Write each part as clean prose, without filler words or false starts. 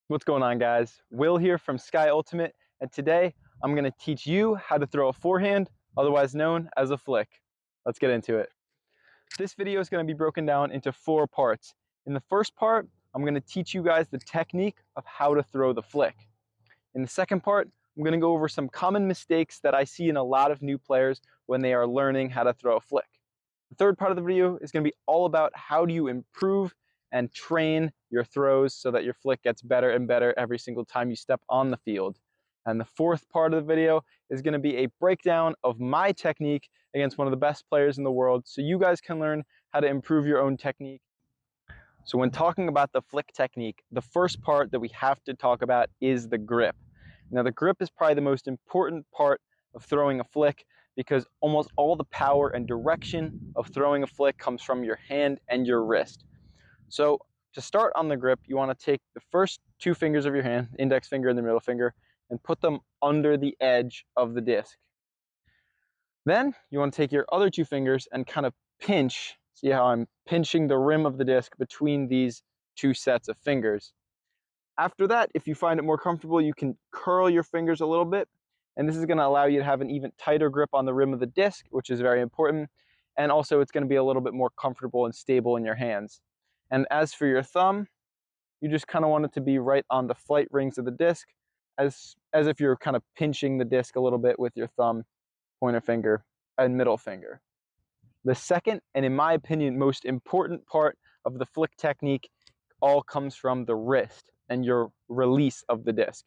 What's going on, guys? Will here from Sky Ultimate, and today I'm going to teach you how to throw a forehand, otherwise known as a flick. Let's get into it. This video is going to be broken down into 4 parts. In the first part, I'm going to teach you guys the technique of how to throw the flick. In the second part, I'm going to go over some common mistakes that I see in a lot of new players when they are learning how to throw a flick. The third part of the video is going to be all about how do you improve and train your throws so that your flick gets better and better every single time you step on the field. And the fourth part of the video is going to be a breakdown of my technique against one of the best players in the world so you guys can learn how to improve your own technique. So when talking about the flick technique, the first part that we have to talk about is the grip. Now the grip is probably the most important part of throwing a flick because almost all the power and direction of throwing a flick comes from your hand and your wrist. So to start on the grip, you want to take the first 2 fingers of your hand, index finger and the middle finger, and put them under the edge of the disc. Then you want to take your other 2 fingers and kind of pinch. See how I'm pinching the rim of the disc between these 2 sets of fingers. After that, if you find it more comfortable, you can curl your fingers a little bit, and this is going to allow you to have an even tighter grip on the rim of the disc, which is very important, and also it's going to be a little bit more comfortable and stable in your hands. And as for your thumb, you just kind of want it to be right on the flight rings of the disc, as if you're kind of pinching the disc a little bit with your thumb, pointer finger, and middle finger. The second, and in my opinion, most important part of the flick technique all comes from the wrist and your release of the disc.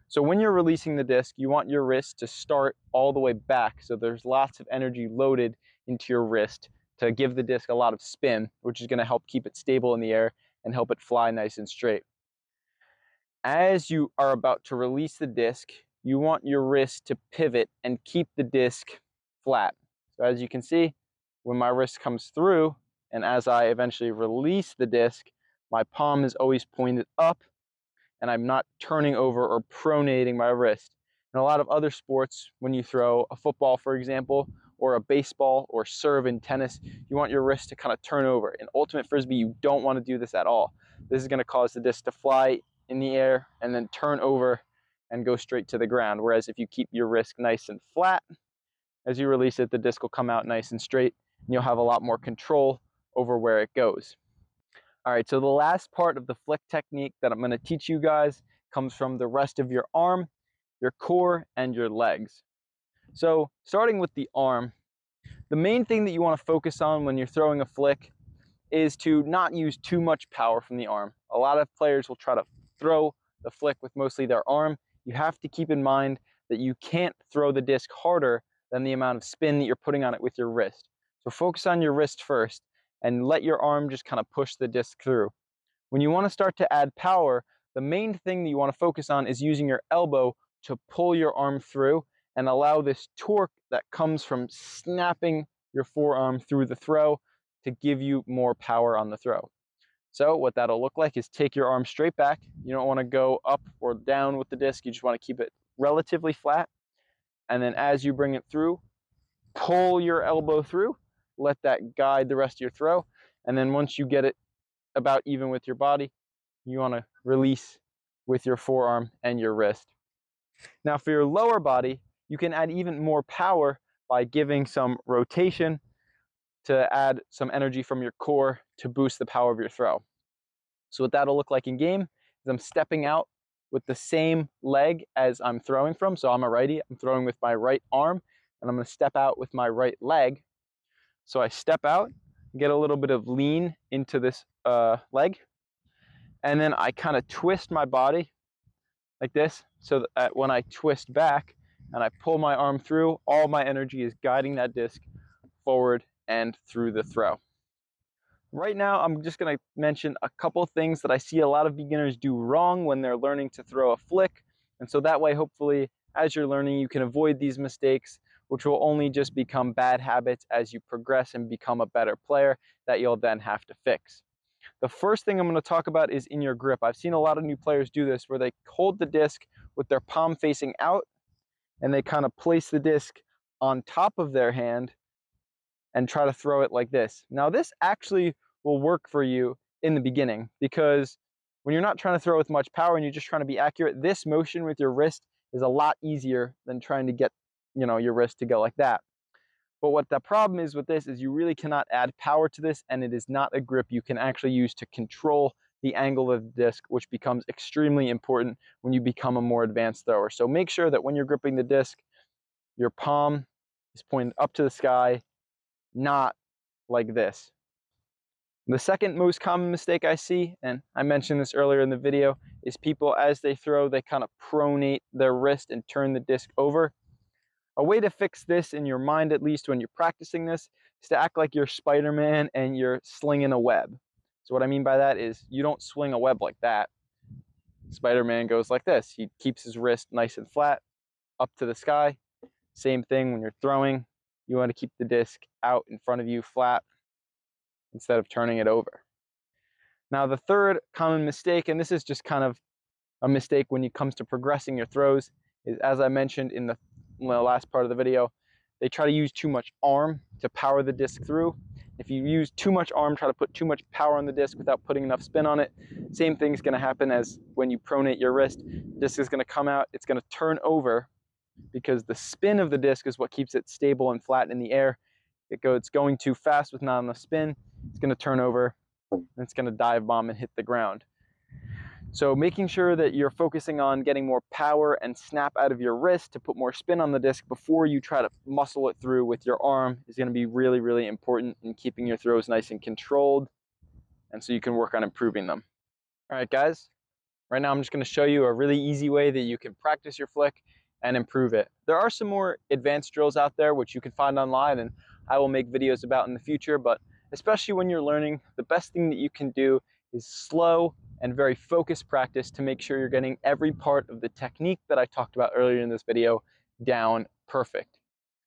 So when you're releasing the disc, you want your wrist to start all the way back, so there's lots of energy loaded into your wrist to give the disc a lot of spin, which is going to help keep it stable in the air and help it fly nice and straight. As you are about to release the disc, you want your wrist to pivot and keep the disc flat. So as you can see, when my wrist comes through and as I eventually release the disc, my palm is always pointed up and I'm not turning over or pronating my wrist. In a lot of other sports, when you throw a football, for example, or a baseball or serve in tennis, you want your wrist to kind of turn over. In ultimate Frisbee, you don't want to do this at all. This is going to cause the disc to fly in the air and then turn over and go straight to the ground. Whereas if you keep your wrist nice and flat, as you release it, the disc will come out nice and straight, and you'll have a lot more control over where it goes. All right, so the last part of the flick technique that I'm going to teach you guys comes from the rest of your arm, your core, and your legs. So starting with the arm, the main thing that you want to focus on when you're throwing a flick is to not use too much power from the arm. A lot of players will try to throw the flick with mostly their arm. You have to keep in mind that you can't throw the disc harder than the amount of spin that you're putting on it with your wrist. So focus on your wrist first and let your arm just kind of push the disc through. When you want to start to add power, the main thing that you want to focus on is using your elbow to pull your arm through and allow this torque that comes from snapping your forearm through the throw to give you more power on the throw. So what that'll look like is take your arm straight back. You don't want to go up or down with the disc. You just want to keep it relatively flat. And then as you bring it through, pull your elbow through. Let that guide the rest of your throw. And then once you get it about even with your body, you want to release with your forearm and your wrist. Now for your lower body, you can add even more power by giving some rotation to add some energy from your core to boost the power of your throw. So what that'll look like in game is I'm stepping out with the same leg as I'm throwing from. So I'm a righty, I'm throwing with my right arm, and I'm going to step out with my right leg. So I step out, get a little bit of lean into this leg, and then I kind of twist my body like this, so that when I twist back and I pull my arm through, all my energy is guiding that disc forward and through the throw. Right now, I'm just going to mention a couple things that I see a lot of beginners do wrong when they're learning to throw a flick. And so that way, hopefully, as you're learning, you can avoid these mistakes, which will only just become bad habits as you progress and become a better player that you'll then have to fix. The first thing I'm going to talk about is in your grip. I've seen a lot of new players do this where they hold the disc with their palm facing out and they kind of place the disc on top of their hand and try to throw it like this. Now this actually will work for you in the beginning because when you're not trying to throw with much power and you're just trying to be accurate, this motion with your wrist is a lot easier than trying to get, your wrist to go like that. But what the problem is with this is you really cannot add power to this, and it is not a grip you can actually use to control the angle of the disc, which becomes extremely important when you become a more advanced thrower. So make sure that when you're gripping the disc, your palm is pointed up to the sky, not like this. The second most common mistake I see, and I mentioned this earlier in the video, is people, as they throw, they kind of pronate their wrist and turn the disc over. A way to fix this, in your mind at least when you're practicing this, is to act like you're Spider-Man and you're slinging a web. So what I mean by that is you don't swing a web like that. Spider-Man goes like this. He keeps his wrist nice and flat, up to the sky. Same thing when you're throwing. You want to keep the disc out in front of you flat instead of turning it over. Now the third common mistake, and this is just kind of a mistake when it comes to progressing your throws, is, as I mentioned in the last part of the video, they try to use too much arm to power the disc through. If you use too much arm, try to put too much power on the disc without putting enough spin on it, same thing's going to happen as when you pronate your wrist. The disc is going to come out, it's going to turn over, because the spin of the disc is what keeps it stable and flat in the air. It's going too fast with not enough spin, it's going to turn over, and it's going to dive bomb and hit the ground. So making sure that you're focusing on getting more power and snap out of your wrist to put more spin on the disc before you try to muscle it through with your arm is going to be really, really important in keeping your throws nice and controlled, and so you can work on improving them. All right, guys, right now I'm just going to show you a really easy way that you can practice your flick and improve it. There are some more advanced drills out there which you can find online, and I will make videos about in the future, but especially when you're learning, the best thing that you can do is slow and very focused practice to make sure you're getting every part of the technique that I talked about earlier in this video down perfect.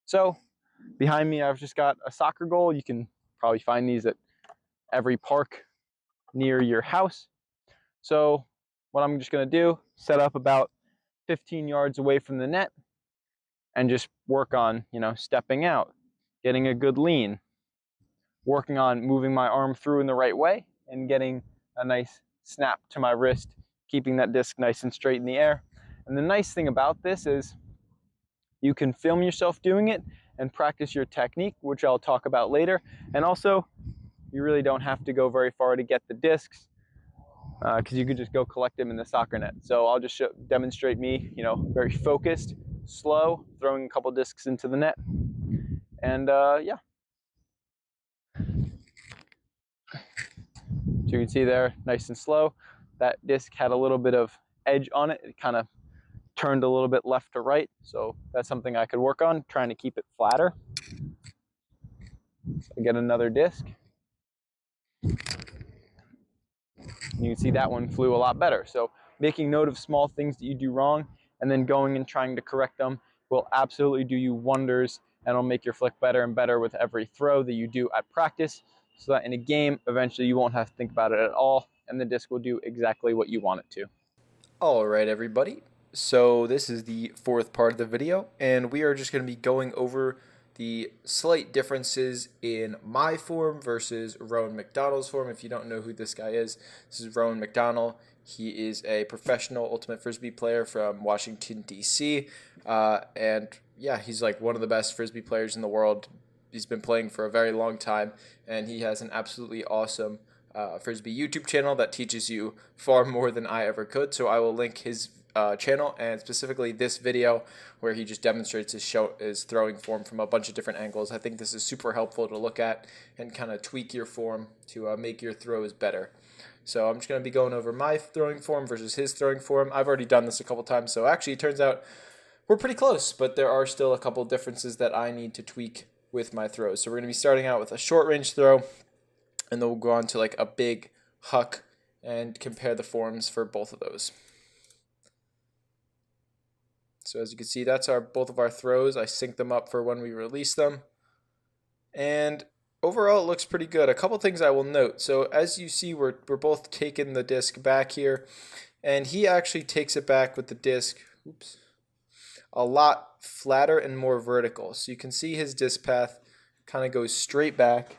So behind me, I've just got a soccer goal. You can probably find these at every park near your house. So what I'm just going to do, set up about 15 yards away from the net and just work on, stepping out, getting a good lean, working on moving my arm through in the right way and getting a nice snap to my wrist, keeping that disc nice and straight in the air. And the nice thing about this is you can film yourself doing it and practice your technique, which I'll talk about later. And also, you really don't have to go very far to get the discs, because you could just go collect them in the soccer net. So I'll just demonstrate me, very focused, slow, throwing a couple discs into the net. And yeah. So you can see there, nice and slow. That disc had a little bit of edge on it. It kind of turned a little bit left to right. So that's something I could work on, trying to keep it flatter. So I get another disc. You can see that one flew a lot better. So making note of small things that you do wrong and then going and trying to correct them will absolutely do you wonders, and it'll make your flick better and better with every throw that you do at practice, so that in a game, eventually you won't have to think about it at all, and the disc will do exactly what you want it to. All right, everybody. So this is the fourth part of the video, and we are just going to be going over the slight differences in my form versus Rowan McDonald's form. If you don't know who this guy is, this is Rowan McDonald. He is a professional ultimate Frisbee player from Washington, D.C., and yeah, he's like one of the best Frisbee players in the world. He's been playing for a very long time, and he has an absolutely awesome Frisbee YouTube channel that teaches you far more than I ever could. So I will link his channel, and specifically this video where he just demonstrates his throwing form from a bunch of different angles. I think this is super helpful to look at and kind of tweak your form to make your throws better. So I'm just going to be going over my throwing form versus his throwing form. I've already done this a couple times, so actually it turns out we're pretty close, but there are still a couple differences that I need to tweak with my throws. So we're going to be starting out with a short range throw, and then we'll go on to like a big huck and compare the forms for both of those. So as you can see, that's both of our throws. I sync them up for when we release them. And overall, it looks pretty good. A couple things I will note. So as you see, we're both taking the disc back here, and he actually takes it back with the disc, a lot flatter and more vertical. So you can see his disc path kind of goes straight back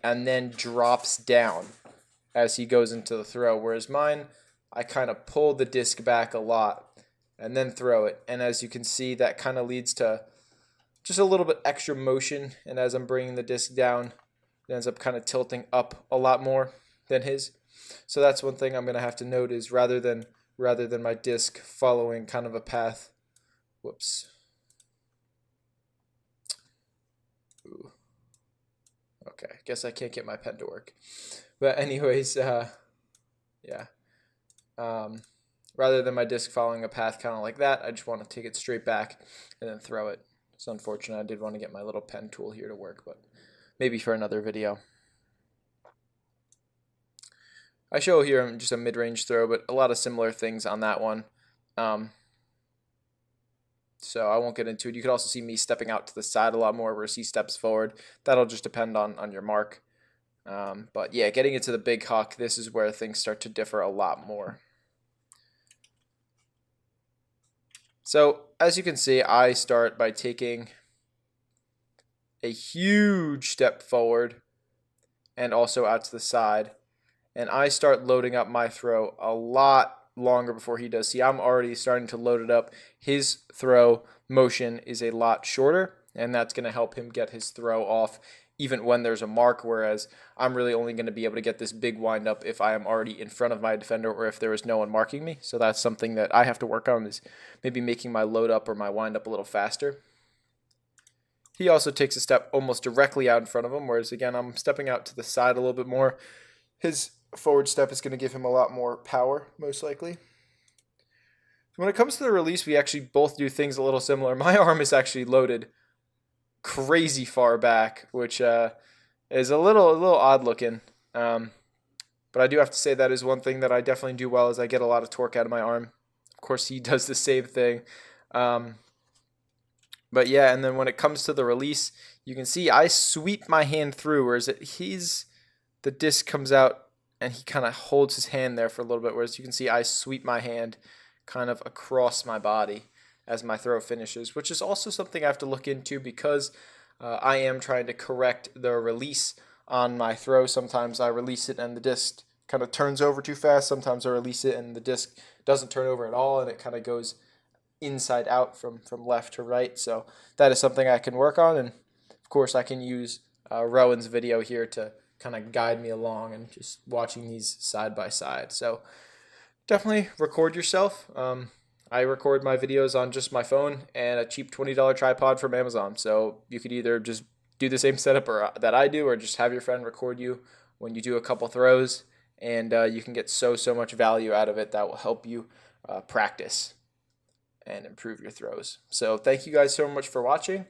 and then drops down as he goes into the throw, whereas mine I kind of pull the disc back a lot and then throw it. And as you can see, that kind of leads to just a little bit extra motion. And as I'm bringing the disc down, it ends up kind of tilting up a lot more than his. So that's one thing I'm going to have to note is rather than my disc following kind of a path. Whoops. Ooh. Okay, guess I can't get my pen to work. But anyways, yeah. Rather than my disc following a path kind of like that, I just want to take it straight back and then throw it. It's unfortunate. I did want to get my little pen tool here to work, but maybe for another video. I show here just a mid-range throw, but a lot of similar things on that one. So I won't get into it. You could also see me stepping out to the side a lot more, whereas he steps forward. That'll just depend on your mark. But yeah, getting into the big huck, this is where things start to differ a lot more. So as you can see, I start by taking a huge step forward and also out to the side. And I start loading up my throw a lot longer before he does. See, I'm already starting to load it up. His throw motion is a lot shorter, and that's going to help him get his throw off even when there's a mark, whereas I'm really only going to be able to get this big wind up if I am already in front of my defender or if there is no one marking me. So that's something that I have to work on, is maybe making my load up or my wind up a little faster. He also takes a step almost directly out in front of him, whereas again, I'm stepping out to the side a little bit more. His forward step is going to give him a lot more power, most likely. When it comes to the release, we actually both do things a little similar. My arm is actually loaded crazy far back, which is a little odd looking. But I do have to say that is one thing that I definitely do well, is I get a lot of torque out of my arm. Of course, he does the same thing. But yeah, and then when it comes to the release, you can see I sweep my hand through, whereas the disc comes out and he kind of holds his hand there for a little bit, whereas you can see I sweep my hand kind of across my body as my throw finishes, which is also something I have to look into, because I am trying to correct the release on my throw. Sometimes I release it and the disc kind of turns over too fast. Sometimes I release it and the disc doesn't turn over at all, and it kind of goes inside out from left to right. So that is something I can work on, and of course I can use Rowan's video here to kind of guide me along and just watching these side by side. So definitely record yourself. I record my videos on just my phone and a cheap $20 tripod from Amazon. So you could either just do the same setup that I do, or just have your friend record you when you do a couple throws, and you can get so much value out of it that will help you practice and improve your throws. So thank you guys so much for watching,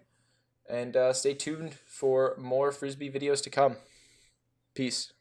and stay tuned for more Frisbee videos to come. Peace.